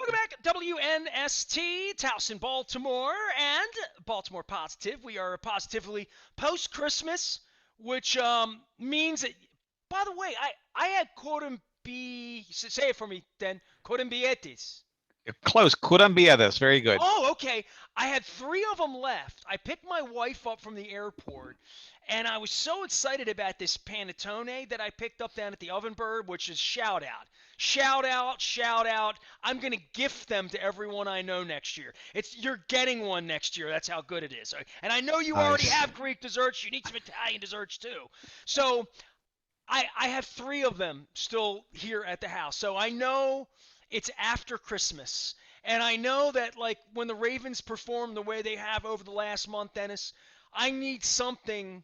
Welcome back, WNST, Towson, Baltimore, and Baltimore Positive. We are positively post-Christmas, which means that, by the way, I had say it for me, then, Corambietis. Close. Curambiadas. Very good. Oh, okay. I had three of them left. I picked my wife up from the airport, and I was so excited about this panettone that I picked up down at the Oven Bird, which is shout out. Shout out, shout out. I'm going to gift them to everyone I know next year. You're getting one next year. That's how good it is. And I know you already Nice. have Greek desserts. You need some Italian desserts too. So I have three of them still here at the house. So I know it's after Christmas. And I know that, like, when the Ravens perform the way they have over the last month, Dennis, I need something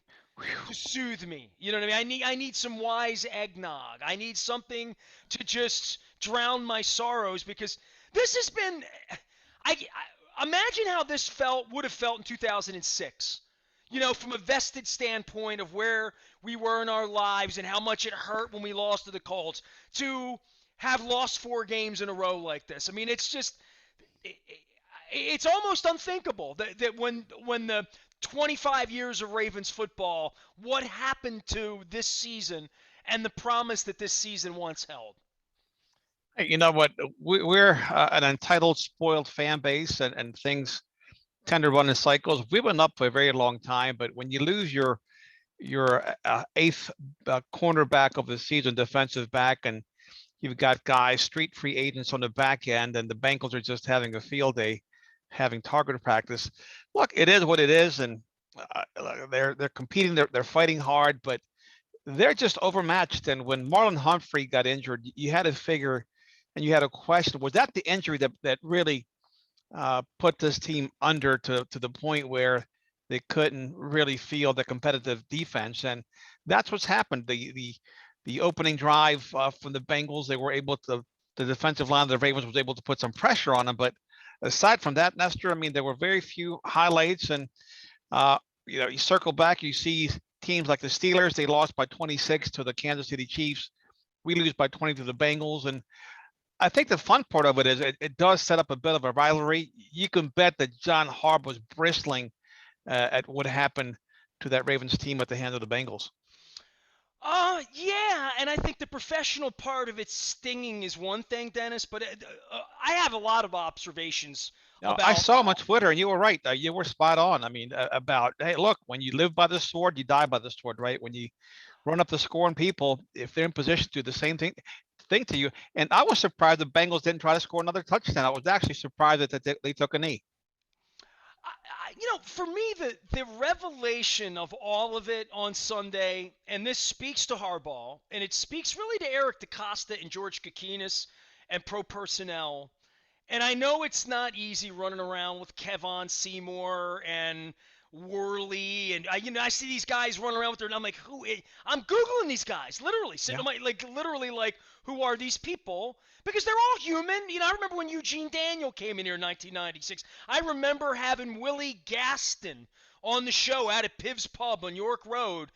to soothe me. You know what I mean? I need some wise eggnog. I need something to just drown my sorrows because this has been. Imagine how this would have felt in 2006. From a vested standpoint of where we were in our lives and how much it hurt when we lost to the Colts, to have lost 4 games in a row like this. I mean, it's just it's almost unthinkable that when the 25 years of Ravens football, what happened to this season and the promise that this season once held. Hey, you know what? We're an entitled, spoiled fan base, and things tend to run in cycles. We've been up for a very long time, but when you lose your eighth cornerback of the season, defensive back, and you've got guys, street free agents on the back end, and the Bengals are just having a field day, having target practice. Look, it is what it is, and they're competing, they're fighting hard, but they're just overmatched. And when Marlon Humphrey got injured, you had to figure, and you had a question: was that the injury that really put this team under to the point where they couldn't really field the competitive defense? And that's what's happened. The opening drive from the Bengals, they were able to, the defensive line of the Ravens was able to put some pressure on them. But aside from that, Nestor, I mean, there were very few highlights. And, you circle back, you see teams like the Steelers, they lost by 26 to the Kansas City Chiefs. We lose by 20 to the Bengals. And I think the fun part of it is it does set up a bit of a rivalry. You can bet that John Harbaugh was bristling at what happened to that Ravens team at the hand of the Bengals. Yeah, and I think the professional part of it stinging is one thing, Dennis, but I have a lot of observations Now, I about. saw him on Twitter, and you were right. You were spot on. I mean, about, hey, look, when you live by the sword, you die by the sword, right? When you run up the score on people, if they're in position to do the same thing to you. And I was surprised the Bengals didn't try to score another touchdown. I was actually surprised that they took a knee. For me, the revelation of all of it on Sunday, and this speaks to Harbaugh, and it speaks really to Eric DeCosta and George Kokinis and pro personnel. And I know it's not easy running around with Kevon Seymour and Worley, and I see these guys running around with their. And I'm like, I'm googling these guys, literally sitting Yeah. on my literally who are these people? Because they're all human. I remember when Eugene Daniel came in here in 1996. I remember having Willie Gaston on the show out at Piv's Pub on York Road.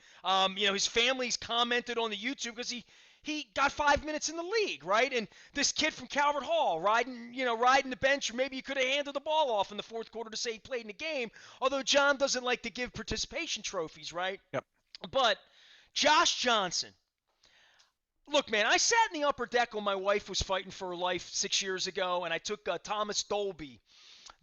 His family's commented on the YouTube because he got 5 minutes in the league, right? And this kid from Calvert Hall riding the bench, or maybe he could have handed the ball off in the fourth quarter to say he played in the game. Although John doesn't like to give participation trophies, right? Yep. But Josh Johnson. Look, man, I sat in the upper deck when my wife was fighting for her life 6 years ago, and I took Thomas Dolby,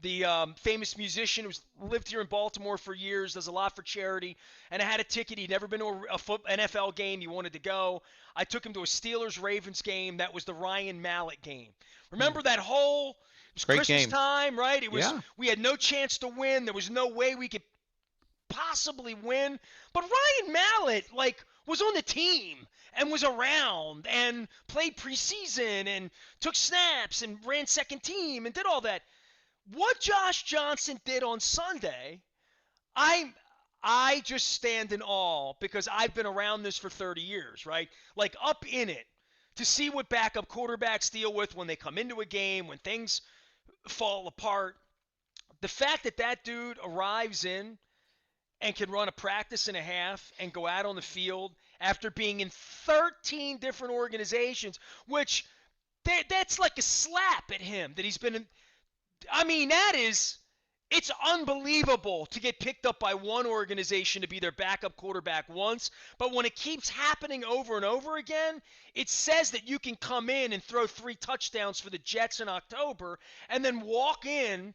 the famous musician who's lived here in Baltimore for years, does a lot for charity, and I had a ticket. He'd never been to a NFL game. He wanted to go. I took him to a Steelers-Ravens game. That was the Ryan Mallett game. Remember that whole, it was Great Christmas game. time, right? Yeah. We had no chance to win. There was no way we could possibly win. But Ryan Mallett, was on the team and was around and played preseason and took snaps and ran second team and did all that. What Josh Johnson did on Sunday, I just stand in awe because I've been around this for 30 years, right? Up in it to see what backup quarterbacks deal with when they come into a game, when things fall apart. The fact that that dude arrives in and can run a practice and a half and go out on the field after being in 13 different organizations, which that's like a slap at him that he's been. I mean, it's unbelievable to get picked up by one organization to be their backup quarterback once, but when it keeps happening over and over again, it says that you can come in and throw 3 touchdowns for the Jets in October and then walk in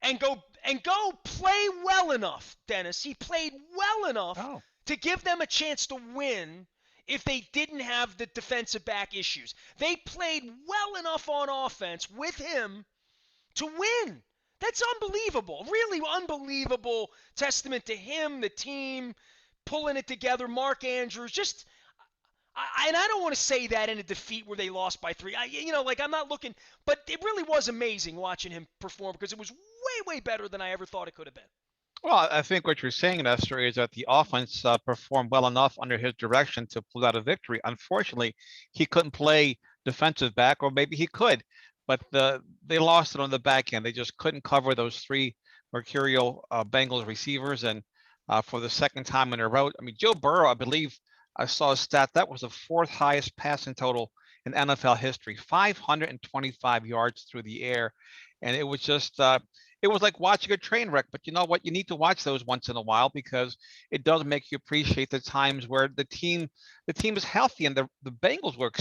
and go play well enough, Dennis. He played well enough Oh, to give them a chance to win if they didn't have the defensive back issues. They played well enough on offense with him to win. That's unbelievable. Really unbelievable testament to him, the team, pulling it together. Mark Andrews, and I don't want to say that in a defeat where they lost by 3. I'm not looking, but it really was amazing watching him perform because it was way, way better than I ever thought it could have been. well, I think what you're saying, Nestor, is that the offense performed well enough under his direction to pull out a victory. Unfortunately, he couldn't play defensive back, or maybe he could, but they lost it on the back end. They just couldn't cover those 3 mercurial Bengals receivers, and for the second time in a row, I mean, Joe Burrow, I believe I saw a stat that was the 4th highest passing total in NFL history, 525 yards through the air, and it was just it was like watching a train wreck. But you know what? You need to watch those once in a while because it does make you appreciate the times where the team is healthy, and the Bengals were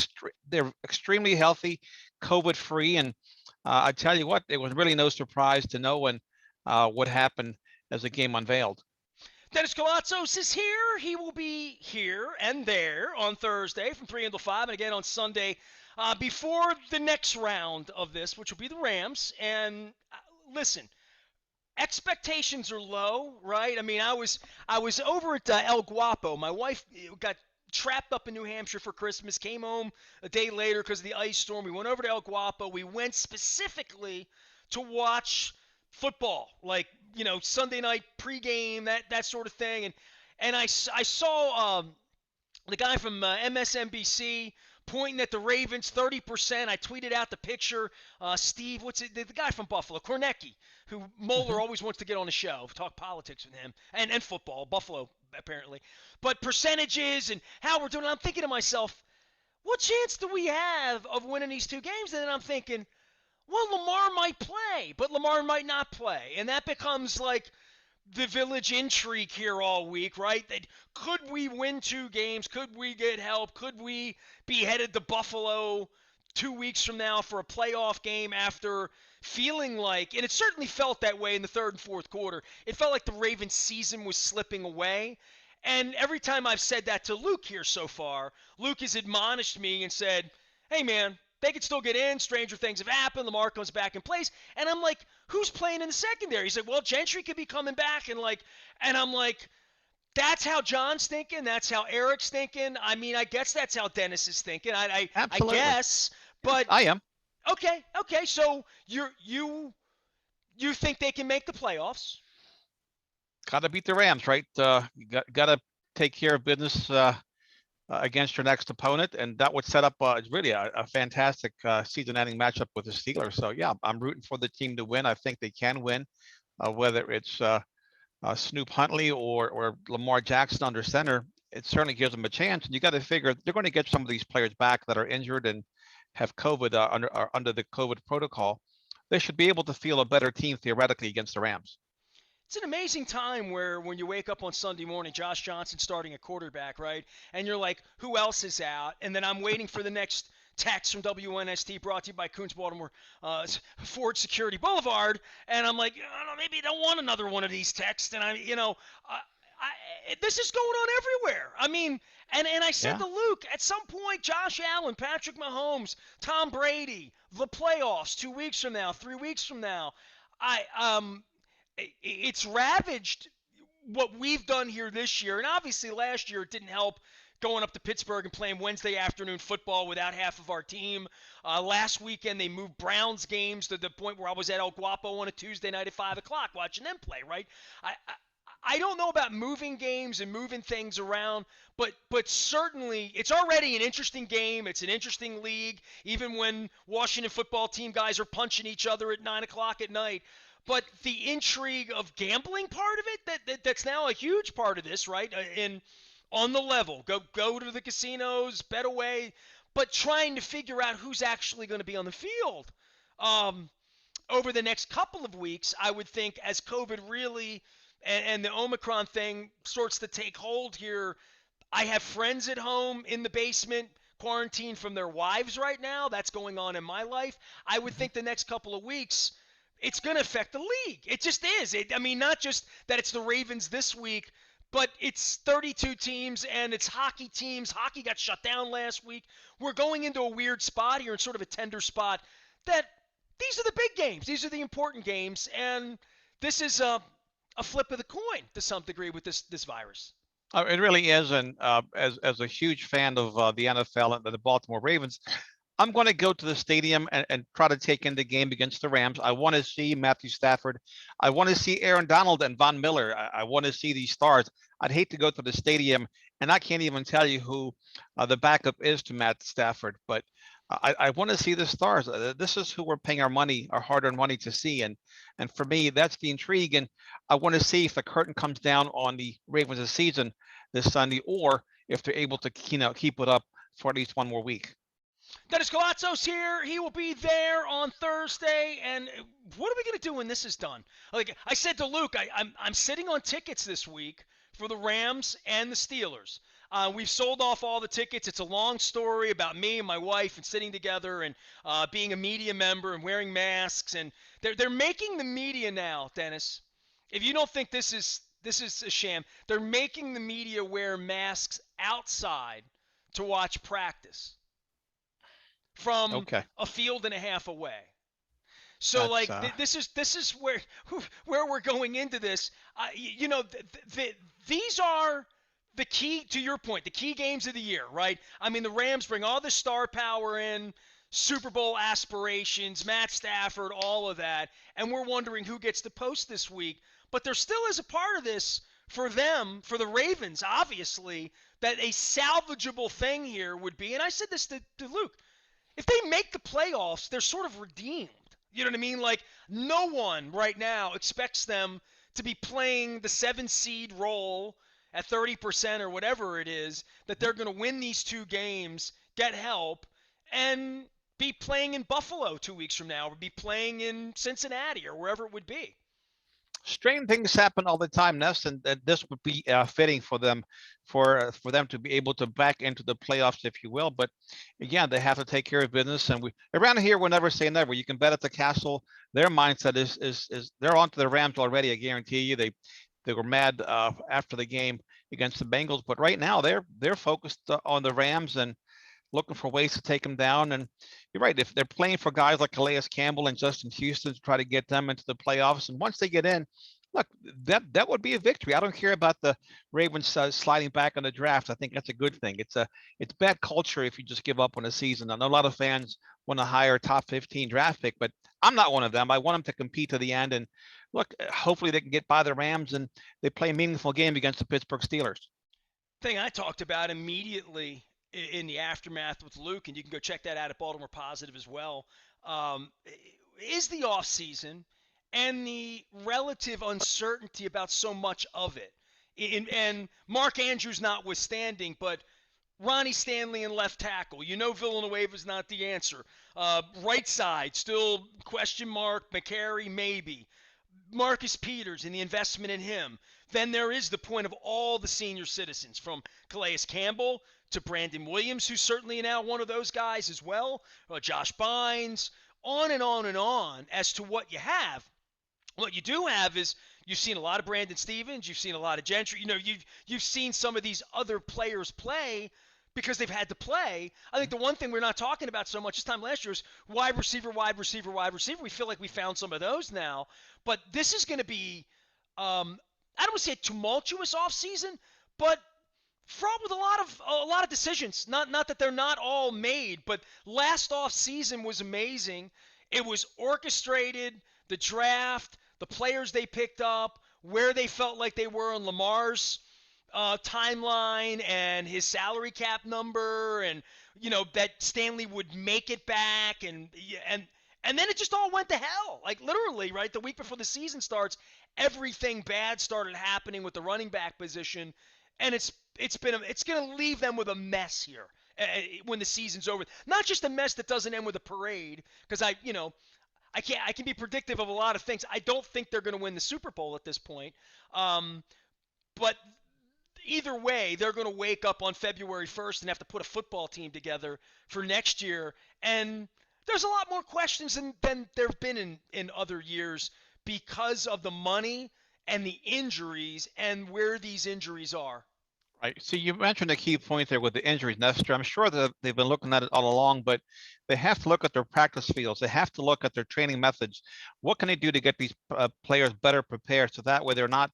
they're extremely healthy, COVID free, and I tell you what, it was really no surprise to no one what happened as the game unveiled. Dennis Koulatsos is here. He will be here and there on Thursday from 3 until 5, and again on Sunday before the next round of this, which will be the Rams. And listen, expectations are low, right? I mean, I was over at El Guapo. My wife got trapped up in New Hampshire for Christmas, came home a day later because of the ice storm. We went over to El Guapo. We went specifically to watch football, like Sunday night pregame, that sort of thing. And I saw the guy from MSNBC pointing at the Ravens 30%. I tweeted out the picture. Steve, what's it? The guy from Buffalo, Kornecki, who Moeller Mhm. always wants to get on the show, talk politics with him, and football, Buffalo apparently. But percentages and how we're doing. I'm thinking to myself, what chance do we have of winning these 2 games? And then I'm thinking, well, Lamar might play, but Lamar might not play. And that becomes like the village intrigue here all week, right? That could we win 2 games? Could we get help? Could we be headed to Buffalo 2 weeks from now for a playoff game after feeling like, and it certainly felt that way in the third and fourth quarter, it felt like the Ravens season was slipping away. And every time I've said that to Luke here so far, Luke has admonished me and said, hey man, they could still get in. Stranger things have happened. Lamar comes back in place. And I'm like, who's playing in the secondary? He's like, well, Gentry could be coming back. And I'm like, that's how John's thinking. That's how Eric's thinking. I mean, I guess that's how Dennis is thinking. I Absolutely, guess. But I am. okay. So you think they can make the playoffs? Got to beat the Rams, right? You got to take care of business against your next opponent, and that would set up really a fantastic season-ending matchup with the Steelers. So yeah, I'm rooting for the team to win. I think they can win, whether it's Snoop Huntley or Lamar Jackson under center. It certainly gives them a chance. And you got to figure they're going to get some of these players back that are injured and have COVID under the COVID protocol. They should be able to feel a better team theoretically against the Rams. It's an amazing time where when you wake up on Sunday morning, Josh Johnson starting at quarterback, right? And you're like, who else is out? And then I'm waiting for the next text from WNST brought to you by Coons Baltimore Ford Security Boulevard. And I'm like, I don't know, maybe they don't want another one of these texts. And this is going on everywhere. I mean, and I said Yeah. to Luke, at some point, Josh Allen, Patrick Mahomes, Tom Brady, the playoffs 2 weeks from now, 3 weeks from now. I it's ravaged what we've done here this year. And obviously last year it didn't help going up to Pittsburgh and playing Wednesday afternoon football without half of our team. Last weekend they moved Browns games to the point where I was at El Guapo on a Tuesday night at 5 o'clock watching them play, right? I don't know about moving games and moving things around, but certainly it's already an interesting game. It's an interesting league, even when Washington football team guys are punching each other at 9 o'clock at night. But the intrigue of gambling part of it, that's now a huge part of this, right? And on the level, go to the casinos, bet away. but trying to figure out who's actually going to be on the field. Um, Over the next couple of weeks, I would think as COVID really and the Omicron thing starts to take hold here, I have friends at home in the basement quarantined from their wives right now. That's going on in my life. I would Mhm. think the next couple of weeks, it's going to affect the league. It just is. I mean, not just that it's the Ravens this week, but it's 32 teams and it's hockey teams. Hockey got shut down last week. We're going into a weird spot here, in sort of a tender spot that these are the big games. These are the important games. And this is a flip of the coin to some degree with this virus. It really is, and as a huge fan of the NFL and the Baltimore Ravens, I'm going to go to the stadium and try to take in the game against the Rams. I want to see Matthew Stafford. I want to see Aaron Donald and Von Miller. I want to see these stars. I'd hate to go to the stadium and I can't even tell you who the backup is to Matt Stafford, but I want to see the stars. This is who we're paying our money, our hard-earned money to see, and for me, that's the intrigue. And I want to see if the curtain comes down on the Ravens this season this Sunday, or if they're able to keep it up for at least one more week. Dennis Koulatsos here. He will be there on Thursday. And what are we going to do when this is done? Like I said to Luke, I'm sitting on tickets this week for the Rams and the Steelers. We've sold off all the tickets. It's a long story about me and my wife and sitting together and being a media member and wearing masks. And they're making the media now, Dennis. If you don't think this is a sham, they're making the media wear masks outside to watch practice from Okay, a field and a half away. So that's like this is where we're going into this. These are the key to your point, the key games of the year, right? I mean, the Rams bring all the star power in, Super Bowl aspirations, Matt Stafford, all of that, and we're wondering who gets the post this week. But there still is a part of this for them, for the Ravens, obviously, that a salvageable thing here would be, and I said this to Luke, if they make the playoffs, they're sort of redeemed. You know what I mean? Like, no one right now expects them to be playing the 7 seed role at 30% or whatever it is, that they're going to win these two games, get help, and be playing in Buffalo 2 weeks from now, or be playing in Cincinnati or wherever it would be. strange things happen all the time, Ness, and this would be fitting for them to be able to back into the playoffs, if you will. But again, they have to take care of business, and we around here we'll never say never. You can bet at the castle. Their mindset is they're on to the Rams already. I guarantee you. They were mad after the game against the Bengals, but right now they're focused on the Rams and looking for ways to take them down. And you're right, if they're playing for guys like Calais Campbell and Justin Houston to try to get them into the playoffs, and once they get in, look, that would be a victory. I don't care about the Ravens sliding back on the draft. I think that's a good thing. It's bad culture if you just give up on a season. I know a lot of fans want to hire top 15 draft pick, but I'm not one of them. I want them to compete to the end. And look, hopefully they can get by the Rams and they play a meaningful game against the Pittsburgh Steelers. Thing I talked about immediately in the aftermath with Luke, and you can go check that out at Baltimore Positive as well, um, is the off season and the relative uncertainty about so much of it. And Mark Andrews notwithstanding, but Ronnie Stanley in left tackle. You know Villanueva's not the answer. Right side, still question mark. McCary, maybe. Marcus Peters and the investment in him. Then there is the point of all the senior citizens, from Calais Campbell to Brandon Williams, who's certainly now one of those guys as well, Josh Bynes, on and on and on as to what you have. What you do have is you've seen a lot of Brandon Stevens, you've seen a lot of Gentry, you've seen some of these other players play because they've had to play. I think the one thing we're not talking about so much this time last year is wide receiver, wide receiver, wide receiver. We feel like we found some of those now, but this is going to be, I don't want to say a tumultuous offseason, but fraught with a lot of decisions. Not that they're not all made, but last off season was amazing. It was orchestrated, the draft, the players they picked up, where they felt like they were on Lamar's timeline and his salary cap number, and that Stanley would make it back, and then it just all went to hell. Like literally, right? The week before the season starts, everything bad started happening with the running back position, and it's going to leave them with a mess here when the season's over. Not just a mess that doesn't end with a parade, because I can be predictive of a lot of things. I don't think they're going to win the Super Bowl at this point. Um, but either way, they're going to wake up on February 1st and have to put a football team together for next year. And there's a lot more questions than there have been in other years because of the money and the injuries and where these injuries are. Right. So you mentioned a key point there with the injuries, Nestor. I'm sure that they've been looking at it all along, but they have to look at their practice fields. They have to look at their training methods. What can they do to get these players better prepared so that way they're not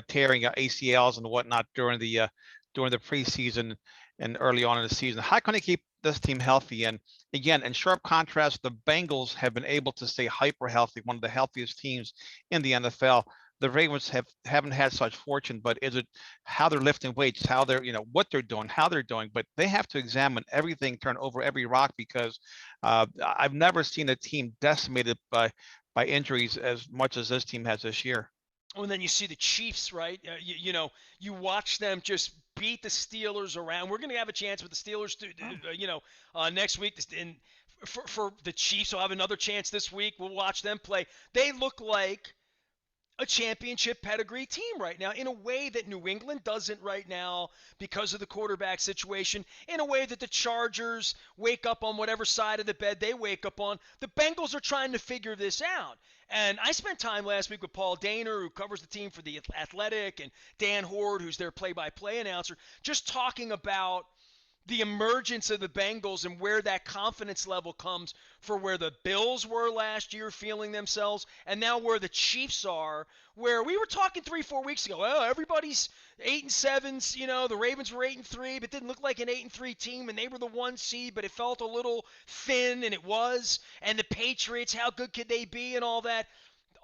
tearing ACLs and whatnot during the preseason and early on in the season? How can they keep this team healthy? And again, in sharp contrast, the Bengals have been able to stay hyper healthy, one of the healthiest teams in the NFL. The Ravens haven't had such fortune, but is it how they're lifting weights, how they're, what they're doing, how they're doing, but they have to examine everything, turn over every rock because I've never seen a team decimated by injuries as much as this team has this year. And then you see the Chiefs, right? You watch them just beat the Steelers around. We're going to have a chance with the Steelers, next week. And for the Chiefs, will have another chance this week. We'll watch them play. They look like a championship pedigree team right now in a way that New England doesn't right now because of the quarterback situation, in a way that the Chargers wake up on whatever side of the bed they wake up on. The Bengals are trying to figure this out. And I spent time last week with Paul Daner, who covers the team for The Athletic, and Dan Horde, who's their play-by-play announcer, just talking about the emergence of the Bengals and where that confidence level comes for where the Bills were last year feeling themselves and now where the Chiefs are, where we were talking 3-4 weeks ago, oh, everybody's 8-7, the Ravens were 8-3, but didn't look like an 8-3 team, and they were the 1 seed, but it felt a little thin, and it was, and the Patriots, how good could they be and all that.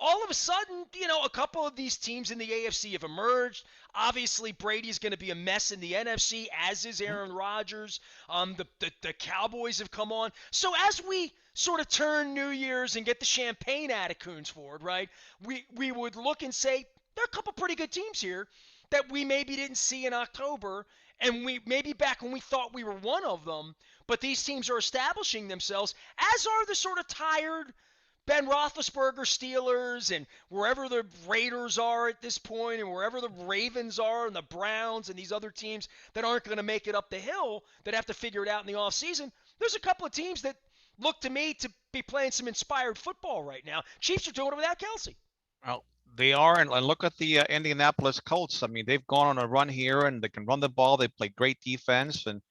All of a sudden, a couple of these teams in the AFC have emerged. Obviously, Brady's going to be a mess in the NFC, as is Aaron Rodgers. The Cowboys have come on. So as we sort of turn New Year's and get the champagne out of Coons Ford, right, we would look and say, there are a couple pretty good teams here that we maybe didn't see in October, and we maybe back when we thought we were one of them, but these teams are establishing themselves, as are the sort of tired Ben Roethlisberger Steelers and wherever the Raiders are at this point and wherever the Ravens are and the Browns and these other teams that aren't going to make it up the hill that have to figure it out in the offseason, there's a couple of teams that look to me to be playing some inspired football right now. Chiefs are doing it without Kelsey. Well, they are, and look at the Indianapolis Colts. I mean, they've gone on a run here, and they can run the ball. They play great defense, and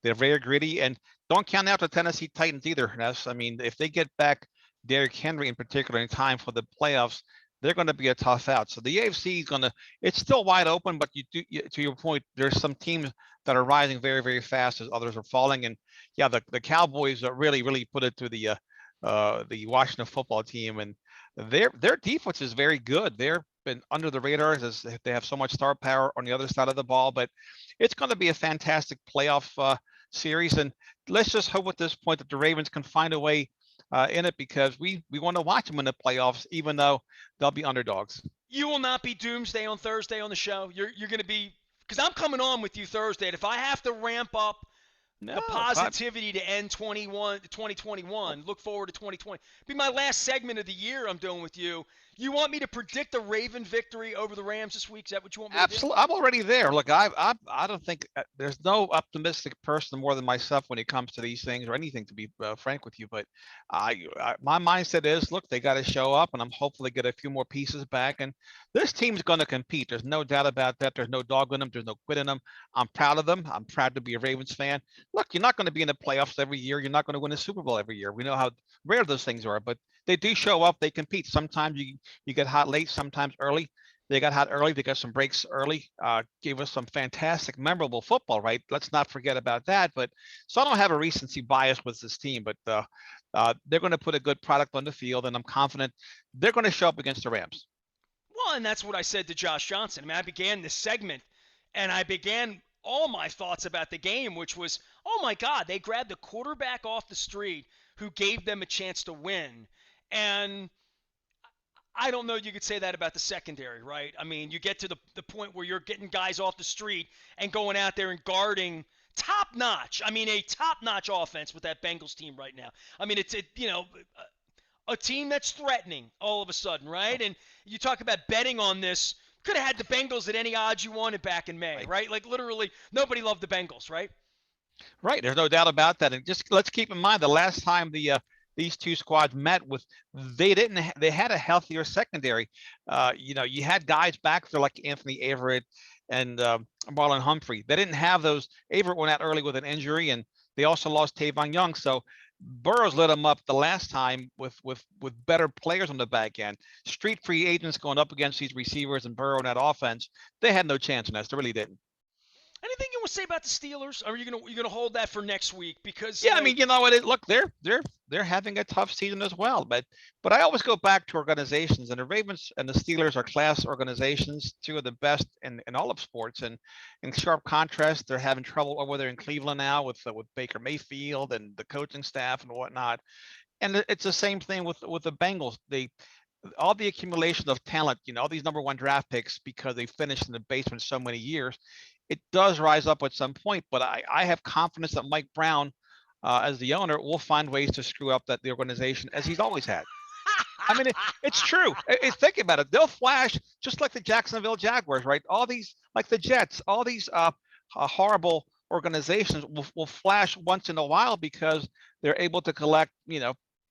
they're very gritty. And don't count out the Tennessee Titans either. Ness. I mean, if they get back Derrick Henry in particular in time for the playoffs, they're going to be a tough out. So the AFC is going to, it's still wide open, but to your point, there's some teams that are rising very, very fast as others are falling. And yeah, the Cowboys really, really put it to the Washington football team, and their defense is very good. They're been under the radar as they have so much star power on the other side of the ball, but it's going to be a fantastic playoff series. And let's just hope at this point that the Ravens can find a way in it because we want to watch them in the playoffs, even though they'll be underdogs. You will not be doomsday on Thursday on the show. You're going to be, because I'm coming on with you Thursday. And if I have to ramp up No, the positivity to end 2021. Look forward to 2020. Be my last segment of the year I'm doing with you. You want me to predict a Raven victory over the Rams this week? Is that what you want me to do? absolutely. I'm already there. Look, I don't think there's no optimistic person more than myself when it comes to these things or anything. To be frank with you, but my mindset is, look, they got to show up, and I'm hopefully get a few more pieces back. And this team's going to compete. There's no doubt about that. There's no dog in them. There's no quit in them. I'm proud of them. I'm proud to be a Ravens fan. Look, you're not going to be in the playoffs every year. You're not going to win a Super Bowl every year. We know how rare those things are, but they do show up. They compete. Sometimes you get hot late, sometimes early. They got hot early. They got some breaks early. Gave us some fantastic, memorable football, right? Let's not forget about that. But so I don't have a recency bias with this team, but they're going to put a good product on the field, and I'm confident they're going to show up against the Rams. Well, and that's what I said to Josh Johnson. I mean, I began this segment, and I began all my thoughts about the game, which was, oh my God, they grabbed the quarterback off the street who gave them a chance to win. And I don't know you could say that about the secondary, right? I mean, you get to the point where you're getting guys off the street and going out there and guarding top notch. I mean, a top notch offense with that Bengals team right now. I mean, it's a team that's threatening all of a sudden, right? Oh, And you talk about betting on this. Could have had the Bengals at any odds you wanted back in May, right. right? Like literally nobody loved the Bengals, right? Right. There's no doubt about that. And just let's keep in mind the last time these two squads met with they had a healthier secondary. You had guys back there like Anthony Averett and Marlon Humphrey. They didn't have those. Averett went out early with an injury, and they also lost Tavon Young. So Burrows lit them up the last time with better players on the back end. Street free agents going up against these receivers and Burrow in that offense. They had no chance in that. They really didn't. Anything you want to say about the Steelers? Or are you gonna hold that for next week? Because Yeah, I mean, like you know what? Look, they're having a tough season as well, but I always go back to organizations, and the Ravens and the Steelers are class organizations, two of the best in all of sports. And in sharp contrast, they're having trouble over there in Cleveland now with Baker Mayfield and the coaching staff and whatnot. And it's the same thing with the Bengals. They all the accumulation of talent, all these number one draft picks because they finished in the basement so many years, it does rise up at some point. But I have confidence that Mike Brown, as the owner, will find ways to screw up the organization as he's always had. I mean, it's true. Think about it. They'll flash just like the Jacksonville Jaguars, right? All these, like the Jets, all these horrible organizations will flash once in a while because they're able to collect,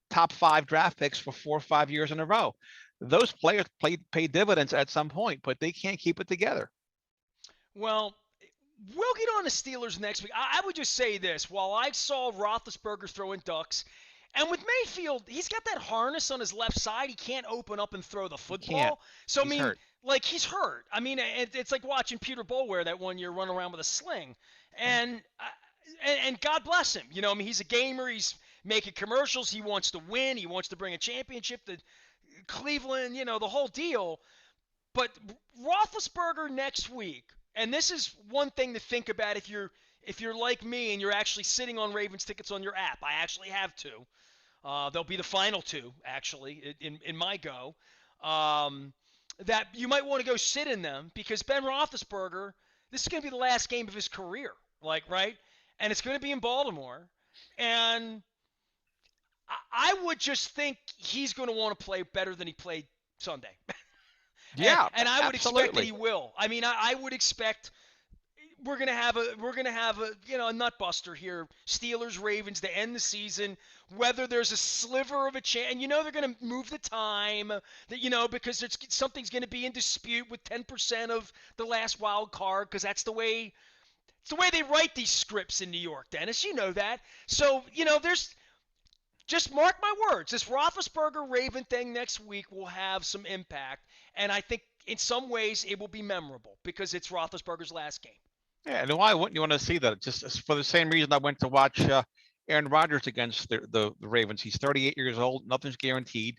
top five draft picks for 4 or 5 years in a row. Those players pay dividends at some point, but they can't keep it together. well, we'll get on the Steelers next week. I would just say this: while I saw Roethlisberger throwing ducks, and with Mayfield, he's got that harness on his left side. He can't open up and throw the He can't. football. So I He's mean, hurt. like he's hurt. I mean, it's like watching Peter Boulware that one year run around with a sling, and and God bless him. I mean, he's a gamer. He's making commercials. He wants to win. He wants to bring a championship to Cleveland. The whole deal. But Roethlisberger next week, and this is one thing to think about if you're like me and you're actually sitting on Ravens tickets on your app. I actually have two. They'll be the final two actually in my go. Um, that you might want to go sit in them because Ben Roethlisberger, this is going to be the last game of his career, like right, and it's going to be in Baltimore, and I would just think he's going to want to play better than he played Sunday. and, Yeah, and I would expect that absolutely. he will. I mean, I would expect we're gonna have a a nutbuster here. Steelers Ravens to end the season. Whether there's a sliver of a chance, and they're gonna move the time that because something's gonna be in dispute with 10% of the last wild card because it's the way they write these scripts in New York, Dennis. You know that. So there's just mark my words. This Roethlisberger Raven thing next week will have some impact, and I think in some ways it will be memorable because it's Roethlisberger's last game. Yeah, and why wouldn't you want to see that? Just for the same reason I went to watch Aaron Rodgers against the Ravens. He's 38 years old. Nothing's guaranteed.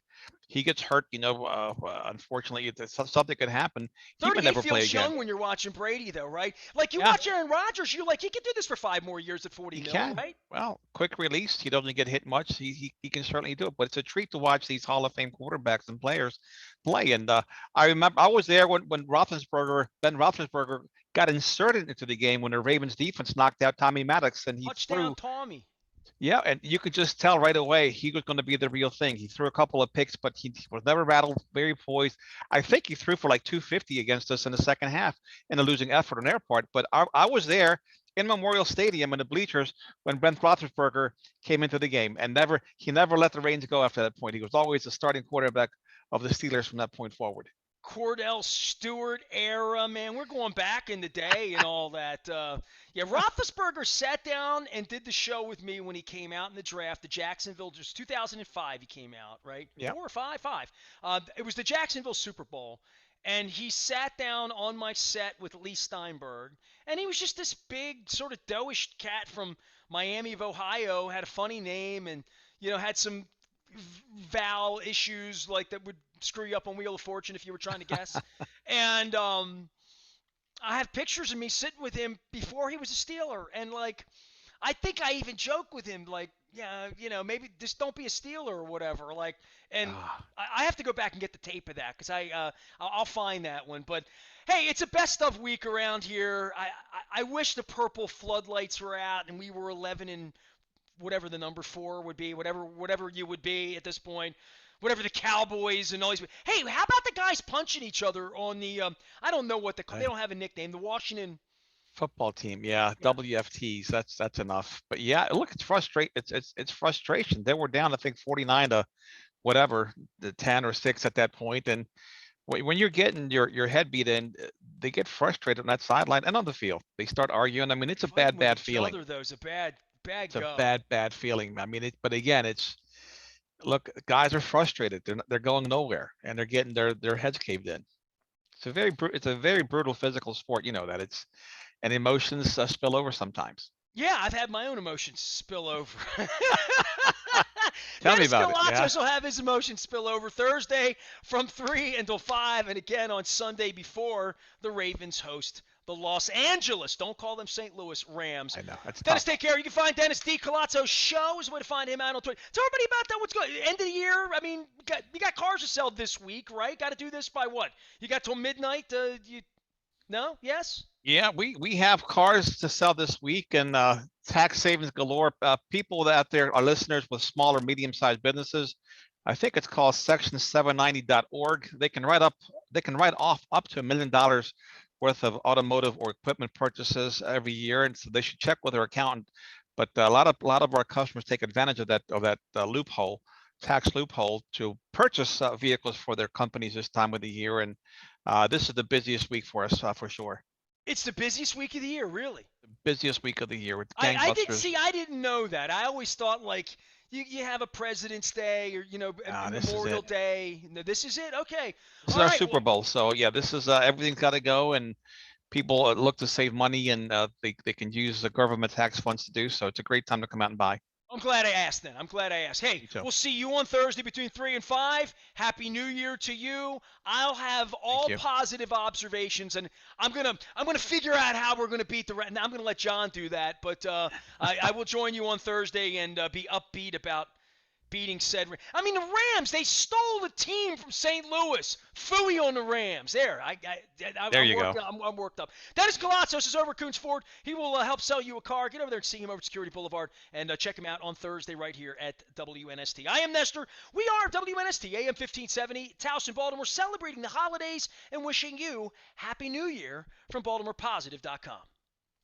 He gets hurt, unfortunately, something could happen. He may 38 never play feels again. young when you're watching Brady, though, right? Like you Yeah, watch Aaron Rodgers, you're like, he could do this for 5 more years at 40 he mil, can. right? Well, quick release. He doesn't get hit much. He can certainly do it. But it's a treat to watch these Hall of Fame quarterbacks and players play. And I remember I was there when Ben Roethlisberger, got inserted into the game when the Ravens defense knocked out Tommy Maddox, and he Touchdown, threw. Tommy. Yeah, and you could just tell right away he was going to be the real thing. He threw a couple of picks, but he was never rattled, very poised. I think he threw for like 250 against us in the second half in a losing effort on their part. But I was there in Memorial Stadium in the bleachers when Ben Roethlisberger came into the game, and he never let the reins go after that point. He was always the starting quarterback of the Steelers from that point forward. Cordell Stewart era, man. We're going back in the day and all that. Yeah, Roethlisberger sat down and did the show with me when he came out in the draft. The Jacksonville, just 2005, he came out, right? Yeah. 4 or 5, 5. It was the Jacksonville Super Bowl, and he sat down on my set with Lee Steinberg, and he was just this big, sort of doughish cat from Miami of Ohio, had a funny name, and had some vowel issues like that would screw you up on Wheel of Fortune if you were trying to guess. And I have pictures of me sitting with him before he was a Steeler, and like I think I even joke with him like, yeah, maybe just don't be a Steeler or whatever. Like, and Ah, I have to go back and get the tape of that because I'll find that one. But Hey, it's a best of week around here. I wish the purple floodlights were out and we were 11 and whatever the number 4 would be, whatever you would be at this point, whatever the Cowboys and all these. Hey, how about the guys punching each other on the? I don't know what they Uh, don't have a nickname. The Washington. Football team, yeah, Yeah. WFTs. That's enough. But yeah, look, it's frustrate. It's frustration. They were down, I think, 49 to whatever, the 10 or 6 at that point, and when you're getting your head beat in, they get frustrated on that sideline and on the field. They start arguing. I mean, it's a Fighting with bad each feeling. other though is a bad It's a go. bad feeling. I mean, but again, it's look, guys are frustrated. They're going nowhere, and they're getting their heads caved in. It's a very brutal physical sport. You know that it's and emotions spill over sometimes. Yeah, I've had my own emotions spill over. Tell me Dennis about it. Yeah, Koulatsos will have his emotions spill over Thursday from 3 until 5, and again on Sunday before the Ravens host the Los Angeles, don't call them St. Louis Rams. I know that's Dennis, tough. take care. You can find Dennis D. Koulatsos Show is a way to find him out on Twitter. Tell everybody about that. What's going end of the year? I mean, you got cars to sell this week, right? Got to do this by what? You got till midnight? No? Yes? Yeah, we have cars to sell this week and tax savings galore. People out there are listeners with small or medium-sized businesses. I think it's called section790.org. They can write off up to $1 million worth of automotive or equipment purchases every year, and so they should check with their accountant. But a lot of our customers take advantage of that loophole, tax loophole, to purchase vehicles for their companies this time of the year. And this is the busiest week for us for sure. It's the busiest week of the year, really. Busiest week of the year with I did gangbusters. see. I didn't know that. I always thought like you have a President's Day or This is Memorial it. Day. No, this is it. Okay. This is All our right. Super Well, Bowl. So yeah, this is everything's got to go, and people look to save money, and they can use the government tax funds to do so. It's a great time to come out and buy. I'm glad I asked then. I'm glad I asked. Hey, Me too. we'll see you on Thursday between 3 and 5. Happy New Year to you. I'll have Thank all you. positive observations, and I'm gonna figure out how we're gonna beat the. I'm gonna let John do that, but I will join you on Thursday and be upbeat about beating said. I mean, the Rams, they stole the team from St. Louis. Phooey on the Rams. There, There I'm you worked. go. I'm worked up. Dennis Koulatsos is over at Coons Ford. He will help sell you a car. Get over there and see him over at Security Boulevard and check him out on Thursday right here at WNST. I am Nestor. We are WNST AM 1570, Towson, Baltimore, celebrating the holidays and wishing you Happy New Year from BaltimorePositive.com.